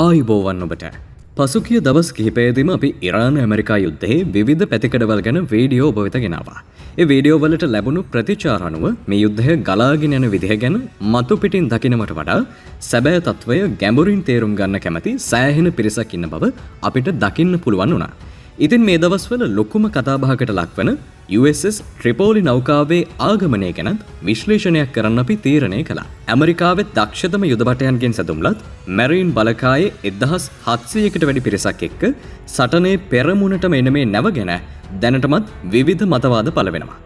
ආයුබෝවන් ඔබට. පසුගිය දවස් කිහිපයේදීම අපි ඉරාන ඇමරිකා යුද්ධයේ විවිධ පැතිකඩවල් ගැන වීඩියෝ ඔබ වෙත ගෙනාවා. ඒ වීඩියෝ වලට ලැබුණු ප්‍රතිචාර අනුව මේ යුද්ධය ගලාගෙන යන විදිහ ගැන මතු පිටින් දකින්නට වඩා සැබෑ තත්වය ගැඹුරින් තේරුම් ගන්න කැමැති සෑහෙන පිරිසක් ඉන්න බව අපිට දකින්න පුළුවන් වුණා. ඉතින් මේ දවස්වල ලොකුම කතාබහකට ලක්වන USS ට්‍රිපෝලි නෞකාවේ ආගමනය ගැනත් විශ්ලේෂණයක් කරන්න අපි තීරණය කළා. ඇමරිකාවේ දක්ෂතම යුද භටයන්ගෙන් සැදුම්ලත් මැරීන් බලකායේ 1700කට වැඩි පිරිසක් එක්ක සටනේ පෙරමුණටම එන මේ නැව ගැන දැනටමත් විවිධ මතවාද පළ වෙනවා.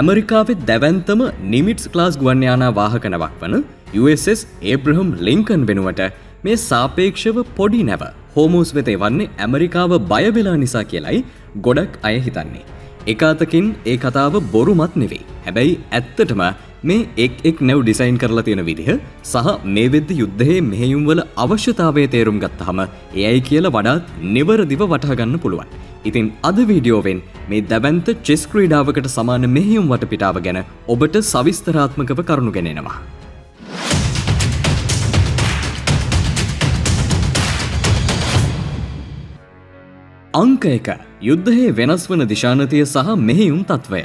ඇමරිකාවේ දැවැන්තම නිමිට්ස් ක්ලාස් ගුවන් යානා වාහක නැවක් වන USS ඒබ්‍රහම් ලින්කන් වෙනුවට මේ සාපේක්ෂව පොඩි නැව හෝමූස් වෙත එවන්නේ ඇමරිකාව බය වෙලා නිසා කියලයි ගොඩක් අය හිතන්නේ. එක අතකින් ඒ කතාව බොරුමත් නෙවෙයි. හැබැයි ඇත්තටම මේ එක් නැව් ඩිසයින් කරලා තියෙන විදිහ සහ මේ වෙද්දි යුද්ධයේ මෙහෙයුම් වල අවශ්‍යතාවය තේරුම් ගත්තාම එයයි කියලා වඩාත් නිවැරදිව වටහා ගන්න පුළුවන්. ඉතින් අද වීඩියෝවෙන් මේ දැවැන්ත චෙස් ක්‍රීඩාවකට සමාන මෙහෙයුම් වටපිටාව ගැන ඔබට සවිස්තරාත්මකව කරුණු ගෙනෙනවා. අංක 1 යුද්ධයේ වෙනස් වන දිශානතිය සහ මෙහෙයුම් තත්වය.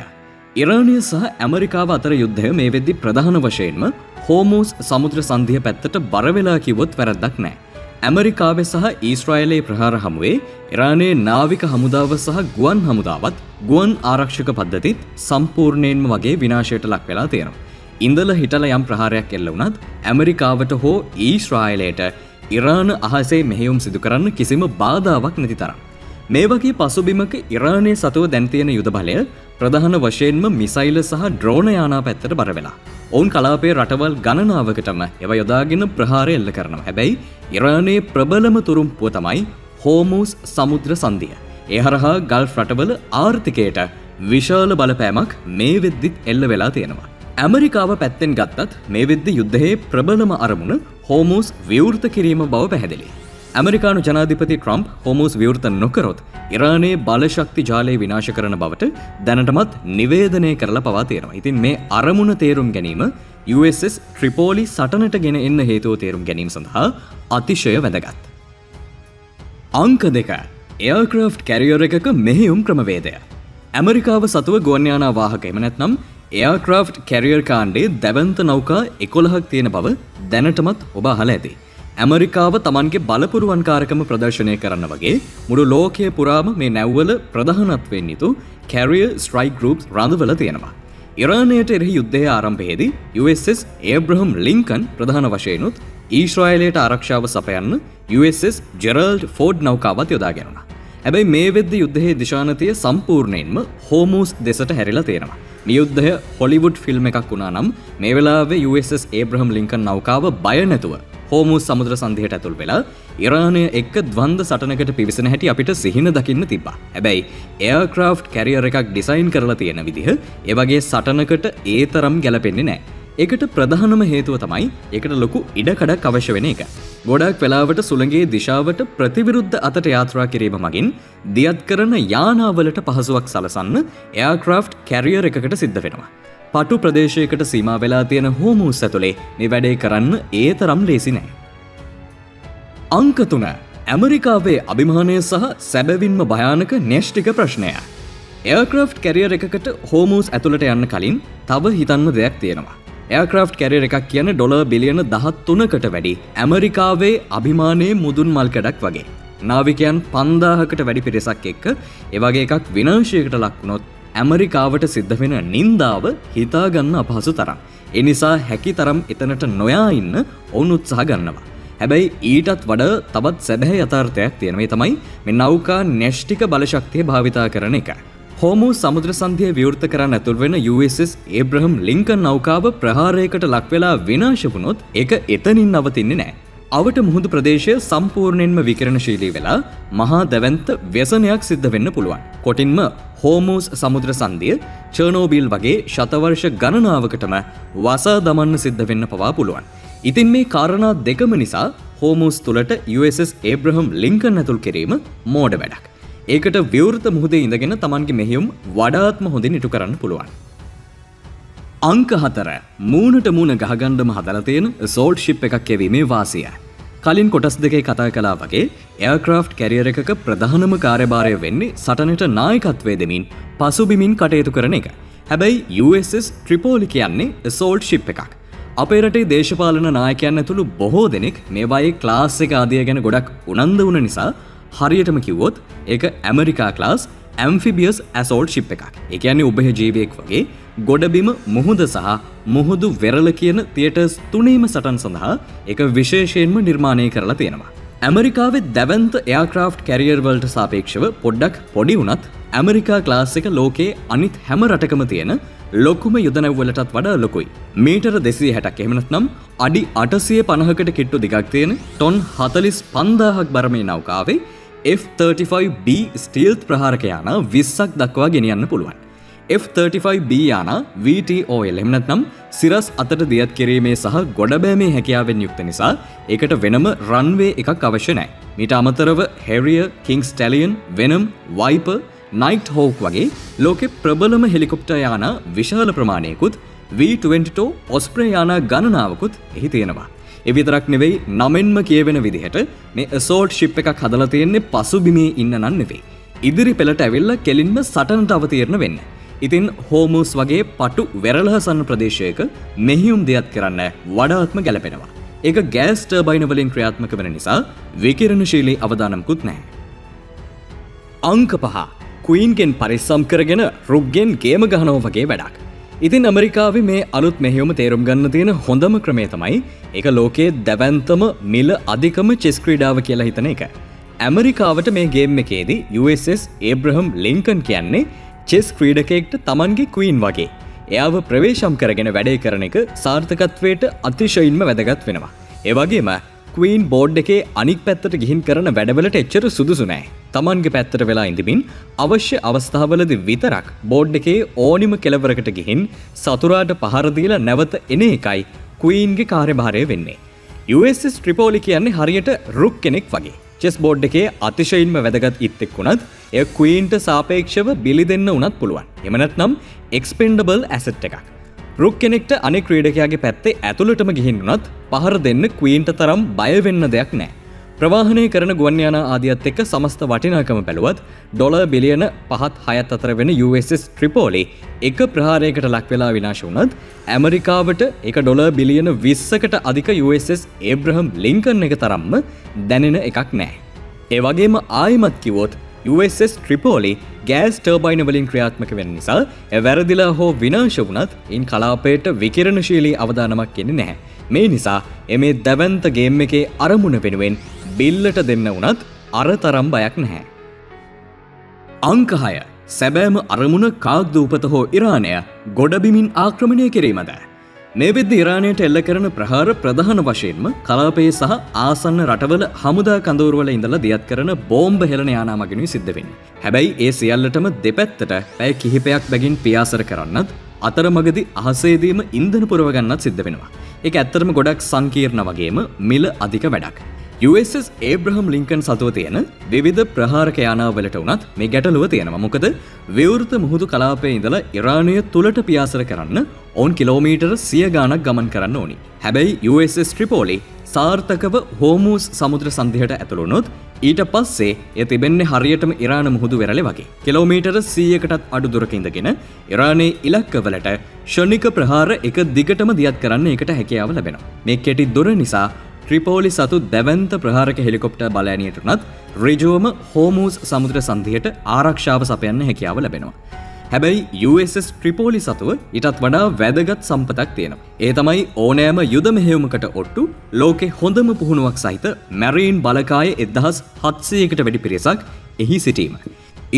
ඉරානය සහ ඇමරිකාව අතර යුද්ධය මේ වෙද්දි ප්‍රධාන වශයෙන්ම හෝමූස් සමුද්‍ර සන්ධිය පැත්තට බර වෙලා කිව්වොත් වැරද්දක් නැහැ. ඇමරිකාවේ සහ ඊශ්‍රායලයේ ප්‍රහාර හමුවේ ඉරානයේ නාවික හමුදාව සහ ගුවන් හමුදාවත් ගුවන් ආරක්ෂක පද්ධතිත් සම්පූර්ණයෙන්ම වගේ විනාශයට ලක් වෙලා තියෙනවා. ඉඳලා හිටලා යම් ප්‍රහාරයක් එල්ල වුණත් ඇමරිකාවට හෝ ඊශ්‍රායලයට ඉරාන අහසේ මෙහෙයුම් සිදු කරන්න කිසිම බාධාවක් නැති තරම්. මේ වගේ පසුබිමක ඉරානයේ සතුව දැන් තියෙන යුද බලය ප්‍රධාන වශයෙන්ම මිසයිල සහ ඩ්‍රෝන යානා පැත්තට බර වෙලා. ඔවුන් කලාපයේ රටවල් ගණනාවකටම ඒවා යොදාගෙන ප්‍රහාර එල්ල කරනවා. හැබැයි ඉරානයේ ප්‍රබලම තුරුම්පුව තමයි හෝමූස් සමුද්‍ර සන්ධිය. ඒ හරහා ගල්ෆ් රටවල ආර්ථිකයට විශාල බලපෑමක් මේ වෙද්දිත් එල්ල වෙලා තියෙනවා. ඇමරිකාව පැත්තෙන් ගත්තත් මේ වෙද්දි යුද්ධයේ ප්‍රබලම අරමුණ හෝමූස් විවෘත කිරීම බව පැහැදිලි. ඇමරිකානු ජනාධිපති ට්‍රම්ප් හෝමූස් විවෘත නොකරොත් ඉරානයේ බලශක්ති ජාලය විනාශ කරන බවට දැනටමත් නිවේදනය කරලා පවා තියෙනවා. ඉතින් මේ අරමුණ තේරුම් ගැනීම USS ට්‍රිපෝලි සටනට ගෙන එන්න හේතුව තේරුම් ගැනීම සඳහා අතිශය වැදගත්. අංක 2 එයාර්ක්‍රාෆ්ට් කැරියර් එකක මෙහෙයුම් ක්‍රමවේදය. ඇමරිකාව සතුව ගුවන් යානා වාහක එහෙම නැත්නම් එයාර්ක්‍රාෆ්ට් කැරියර් කාණ්ඩයේ දැවැන්ත නෞකා 11ක් තියෙන බව දැනටමත් ඔබ අහලා ඇති. ඇමරිකාව තමන්ගේ බලපුරුවන්කාරකම ප්‍රදර්ශනය කරන්න වගේ මුළු ලෝකයේ පුරාම මේ නැව්වල ප්‍රධානත්වයෙන් යුතු කැරියර් ස්ට්‍රයික් ගෲප්ස් රඳවල තියෙනවා. ඉරානයට එරෙහි යුද්ධයේ ආරම්භයේදී USS ඒබ්‍රහම් ලින්කන් ප්‍රධාන වශයෙන්ුත් ඊශ්‍රායලයට ආරක්ෂාව සපයන්න USS ජෙරල්ඩ් ෆෝඩ් නෞකාවත් යොදාගෙනවා. හැබැයි මේ වෙද්දි යුද්ධයේ දිශානතිය සම්පූර්ණයෙන්ම හෝමූස් දෙසට හැරිලා තියෙනවා. මේ යුද්ධය හොලිවුඩ් ෆිල්ම් එකක් වුණා නම් මේ වෙලාවේ USS ඒබ්‍රහම් ලින්කන් නෞකාව බය නැතුව හෝමූස් සමුද්‍ර සන්ධියට ඇතුල් වෙලා ඉරානය එක්ක ද්වන්ද සටනකට පිවිසෙන හැටි අපිට සිහින දකින්න තිබ්බා. හැබැයි එයාර්ක්‍රාෆ්ට් කැරියර් එකක් ඩිසයින් කරලා තියෙන විදිහ ඒ වගේ සටනකට ඒ තරම් ගැලපෙන්නේ නැහැ. ඒකට ප්‍රධානම හේතුව තමයි ඒකට ලොකු ඉඩකඩක් අවශ්‍ය වෙන එක. ගොඩක් වෙලාවට සුළඟේ දිශාවට ප්‍රතිවිරුද්ධ අතට යාත්‍රා කිරීම මගින් දියත් කරන යානාවලට පහසුවක් සලසන්න එයාර්ක්‍රාෆ්ට් කැරියර් එකකට සිද්ධ වෙනවා. පටු ප්‍රදේශයකට සීමා වෙලා තියෙන හෝමූස් ඇතුලේ මේ වැඩේ කරන්න ඒ තරම් ලේසි නෑ. අංක 3 ඇමරිකාවේ අභිමානය සහ සැබවින්ම භයානක න්‍යෂ්ටික ප්‍රශ්නය. එයාර්ක්‍රාෆ්ට් කැරියර් එකකට හෝමූස් ඇතුළට යන්න කලින් තව හිතන්න දෙයක් තියෙනවා. එයාර්ක්‍රාෆ්ට් කැරියර් එකක් කියන්නේ ඩොලර් බිලියන 13කට වැඩි ඇමරිකාවේ අභිමානයේ මුදුන් මල්කඩක් වගේ. නාවිකයන් 5000කට වැඩි පිරිසක් එක්ක ඒ වගේ එකක් විනාශයකට ලක් වුණොත් ඇමරිකාවට සිද්ධ වෙන නින්දාව හිතාගන්න අපහසු තරම්. ඒ නිසා හැකි තරම් එතනට නොයා ඉන්න ඔවුන් උත්සාහ ගන්නවා. හැබැයි ඊටත් වඩා තවත් සැබෑ යථාර්ථයක් තියෙනවා. ඒ තමයි මේ නෞකා න්‍යෂ්ටික බලශක්තිය භාවිතා කරන එක. හෝමූස් සමුද්‍ර සන්ධිය විවෘත කරන්න ඇතුල් වෙන USS ඒබ්‍රහම් ලින්කන් නෞකාව ප්‍රහාරයකට ලක් වෙලා විනාශ වුණොත් ඒක එතනින් නවතින්නේ නැහැ. අවට මුහුදු ප්‍රදේශය සම්පූර්ණයෙන්ම විකිරණශීලී වෙලා මහා දැවැන්ත ව්‍යසනයක් සිද්ධ වෙන්න පුළුවන්. කොටින්ම හෝමූස් සමුද්‍ර සන්ධිය චර්නෝබිල් වගේ ශතවර්ෂ ගණනාවකටම වසා දමන්න සිද්ධ වෙන්න පවා පුළුවන්. ඉතින් මේ කාරණා දෙකම නිසා හෝමූස් තුලට USS ඒබ්‍රහම් ලින්කන් ඇතුල් කිරීම මෝඩ වැඩක්. ඒකට විවෘත මුහුදේ ඉඳගෙන Tamanගේ මෙහෙයුම් වඩාත්ම හොඳින් ඉටු කරන්න පුළුවන්. අංක 4 මූණට මූණ ගහගන්නම හදලා තියෙන සෝල්ට් ෂිප් එකක් යැවීමේ වාසිය. කලින් කොටස් දෙකේ කතා කළා වගේ එයාක්‍රාෆ්ට් කැරියර් එකක ප්‍රධානම කාර්යභාරය වෙන්නේ සටනට නායකත්වය දෙමින් පසුබිමින් කටයුතු කරන එක. හැබැයි USS ට්‍රිපෝලි කියන්නේ assault ship එකක්. අපේ රටේ දේශපාලන නායකයන් ඇතුළු බොහෝ දෙනෙක් මේවායේ ක්ලාස් එක ආදිය ගැන ගොඩක් උනන්දු වුණ නිසා හරියටම කිව්වොත් ඒක ඇමරිකා ක්ලාස් ඇම්ෆිබියස් ඇසෝල්ට් ෂිප් එකක්. ඒ කියන්නේ උභය ජීවියෙක් වගේ ගොඩබිම මුහුද සහ මුහුදු වෙරළ කියන තියටර්ස් තුනේම සටන් සඳහා ඒක විශේෂයෙන්ම නිර්මාණය කරලා තියෙනවා. ඇමරිකාවේ දැවැන්ත එයාක්‍රාෆ්ට් කැරියර් වලට සාපේක්ෂව පොඩ්ඩක් පොඩි වුණත් ඇමරිකා ක්ලාස් එක ලෝකයේ අනිත් හැම රටකම තියෙන ලොකුම යුද නැව් වලටත් වඩා ලොකුයි. මීටර 260ක් එහෙම නැත්නම් අඩි 850කට කිට්ටු දිගක් තියෙන ටොන් 45000ක් බර මේ නෞකාවේ F-35B ස්ටීල්ත් ප්‍රහාරක යාන 20ක් දක්වා ගෙනියන්න පුළුවන්. F-35B යාන VTOL එහෙම නැත්නම් සිරස් අතට දියත් කිරීමේ සහ ගොඩබෑමේ හැකියාවෙන් යුක්ත නිසා ඒකට වෙනම රන්වේ එකක් අවශ්‍ය නැහැ. මීට අමතරව Harrier, King Stallion, Venom, Viper, Nighthawk වගේ ලෝකේ ප්‍රබලම හෙලිකොප්ටර් යාන විශාල ප්‍රමාණයකුත් V-22 Osprey යාන ගණනාවකුත් එහි තියෙනවා. ඒ විතරක් නෙවෙයි නමෙන්ම කියවෙන විදිහට මේ assault ship එකක් හදලා තියෙන්නේ පසුබිමේ ඉන්න නන් නෙවෙයි. ඉදිරි පෙළට ඇවිල්ලා කෙලින්ම සටනට අවතීර්ණ වෙන්න. ඉතින් හෝමූස් වගේ පටු වෙරළහසන්න ප්‍රදේශයක මෙහියුම් දෙයක් කරන්න වඩාත්ම ගැලපෙනවා. ඒක ගෑස් ටර්බයින වලින් ක්‍රියාත්මක වෙන නිසා විකිරණශීලී අවදානමකුත් නැහැ. අංක 5 ක්වීන්ගෙන් පරිස්සම් කරගෙන රුක්ගෙන් ගේම ගහනවා වගේ වැඩක්. ඉතින් ඇමරිකාවේ මේ අලුත් මෙහෙයුම තේරුම් ගන්න තියෙන හොඳම ක්‍රමය තමයි ඒක ලෝකයේ දැවැන්තම මිල අධිකම චෙස් ක්‍රීඩාව කියලා හිතන එක. ඇමරිකාවට මේ ගේම් එකේදී USS ඒබ්‍රහම් ලින්කන් කියන්නේ චෙස් ක්‍රීඩකයෙක්ට තමන්ගේ ක්වීන් වගේ. එයාව ප්‍රවේශම් කරගෙන වැඩේ කරන එක සාර්ථකත්වයට අතිශයින්ම වැදගත් වෙනවා. ඒ වගේම ක්වීන් බෝඩ් එකේ අනික් පැත්තට ගිහින් කරන වැඩවලට එච්චර සුදුසු නෑ. තමන්ගේ පැත්තට වෙලා ඉඳමින් අවශ්‍ය අවස්ථාවලදී විතරක් බෝඩ් එකේ ඕනිම කෙලවරකට ගිහින් සතුරාට පහර දීලා නැවත එන එකයි ක්වීන්ගේ කාර්යභාරය වෙන්නේ. USS ට්‍රිපෝලි කියන්නේ හරියට රුක් කෙනෙක් වගේ. චෙස් බෝඩ් එකේ අතිශයින්ම වැදගත් ඉත්තෙක් වුණත් එය ක්වීන්ට සාපේක්ෂව බිලි දෙන්න උනත් පුළුවන්. එහෙම නැත්නම් එක්ස්පෙන්ඩබල් ඇසට් එකක්. රුක් කෙනෙක්ට අනෙක් ක්‍රීඩකයාගේ පැත්තේ ඇතුළටම ගිහින් උනත් පහර දෙන්න ක්වීන්ට තරම් බය වෙන්න දෙයක් නැහැ. ප්‍රවාහනය කරන ගුවන් යාන ආදියත් එක්ක සමස්ත වටිනාකම බැලුවත් ඩොලර් බිලියන 5-6ත් අතර වෙන USS ට්‍රිපෝලි එක ප්‍රහාරයකට ලක් වෙලා විනාශ වුණත් ඇමරිකාවට ඒක ඩොලර් බිලියන 20කට අධික USS ඒබ්‍රහම් ලින්කන් එක තරම්ම දැනෙන එකක් නැහැ. ඒ වගේම ආයිමත් කිව්වොත් USS ට්‍රිපෝලි ගෑස් ටර්බයින වලින් ක්‍රියාත්මක වෙන නිසා ඒ වැරදිලා හෝ විනාශ වුණත් ඉන් කලාපයට විකිරණශීලී අවදානමක් එන්නේ නැහැ. මේ නිසා මේ දැවැන්ත ගේම් එකේ අරමුණ වෙනුවෙන් බිල්ලට දෙන්න වුණත් අර තරම් බයක් නැහැ. අංක 6 සැබෑම අරමුණ කාග්දූපත හෝ ඉරානය ගොඩබිමින් ආක්‍රමණය කිරීමද? මේ වෙද්දී ඉරානයට එල්ල කරන ප්‍රහාර ප්‍රධාන වශයෙන්ම කලාපයේ සහ ආසන්න රටවල හමුදා කඳවුරුවල ඉඳලා දියත් කරන බෝම්බ හෙළන යානා මගිනුයි සිද්ධ වෙන්නේ. හැබැයි ඒ සියල්ලටම දෙපැත්තට පැය කිහිපයක් බැගින් පියාසර කරන්නත් අතරමඟදී අහසේදීම ඉන්ධන පුරව ගන්නත් සිද්ධ වෙනවා. ඒක ඇත්තටම ගොඩක් සංකීර්ණ වගේම මිල අධික වැඩක්. USS ඒබ්‍රහම් ලින්කන් සතුව තියෙන විවිධ ප්‍රහාරක යානාවලට උනත් මේ ගැටලුව තියෙනවා. මොකද විවෘත මුහුදු කලාපයේ ඉඳලා ඉරානය තුලට පියාසර කරන්න ඕන් කිලෝමීටර 100 ගාණක් ගමන් කරන්න ඕනි. හැබැයි USS ට්‍රිපෝලි සාර්ථකව හෝමූස් සමුද්‍ර සන්ධියට ඇතුළු වුණොත් ඊට පස්සේ එය තිබෙන්නේ හරියටම ඉරාන මුහුදු වෙරළේ වගේ. කිලෝමීටර 100කටත් අඩු දුරක ඉඳගෙන ඉරානයේ ඉලක්කවලට ෂණික ප්‍රහාර එක දිගටම දියත් කරන්න ඒකට හැකියාව ලැබෙනවා. මේ කෙටි දුර නිසා ට්‍රිපෝලි සතු දැවැන්ත ප්‍රහාරක හෙලිකොප්ටර් බලයනියට උනත් ඍජුවම හෝමූස් සමුද්‍ර සන්ධියට ආරක්ෂාව සපයන්න හැකියාව ලැබෙනවා. හැබැයි USS ට්‍රිපෝලි සතුව ඊටත් වඩා වැදගත් සම්පතක් තියෙනවා. ඒ තමයි ඕනෑම යුද මෙහෙයුමකට ඔට්ටු ලෝකේ හොඳම පුහුණුවක් සහිත මැරීන් බලකාය 1700කට වැඩි පිරිසක් එහි සිටීම.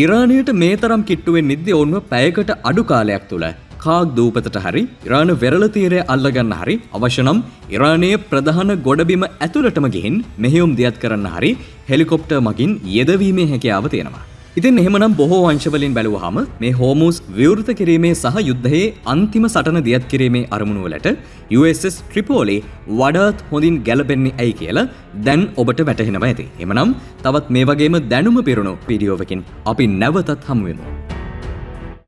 ඉරානයට මේ තරම් කිට්ටුවෙන් නිද්දේ ඔවුන්ව පැයකට අඩු කාලයක් තුල කාග් දූපතට හරි ඉරාන වෙරළ තීරය අල්ලගන්න හරි අවශ්‍ය නම් ඉරානයේ ප්‍රධාන ගොඩබිම ඇතුළටම ගිහින් මෙහෙයුම් දියත් කරන්න හරි හෙලිකොප්ටර් මගින් යෙදවීමේ හැකියාව තියෙනවා. ඉතින් එහෙමනම් බොහෝ අංශවලින් බැලුවහම මේ හෝමූස් විවෘත කිරීමේ සහ යුද්ධයේ අන්තිම සටන දියත් කිරීමේ අරමුණු වලට USS ට්‍රිපෝලි වඩාත් හොඳින් ගැලපෙන්නේ ඇයි කියලා දැන් ඔබට වැටහෙනවා ඇති. එහෙමනම් තවත් මේ වගේම දැනුම පිරුණු වීඩියෝවකින් අපි නැවතත් හමු වෙමු.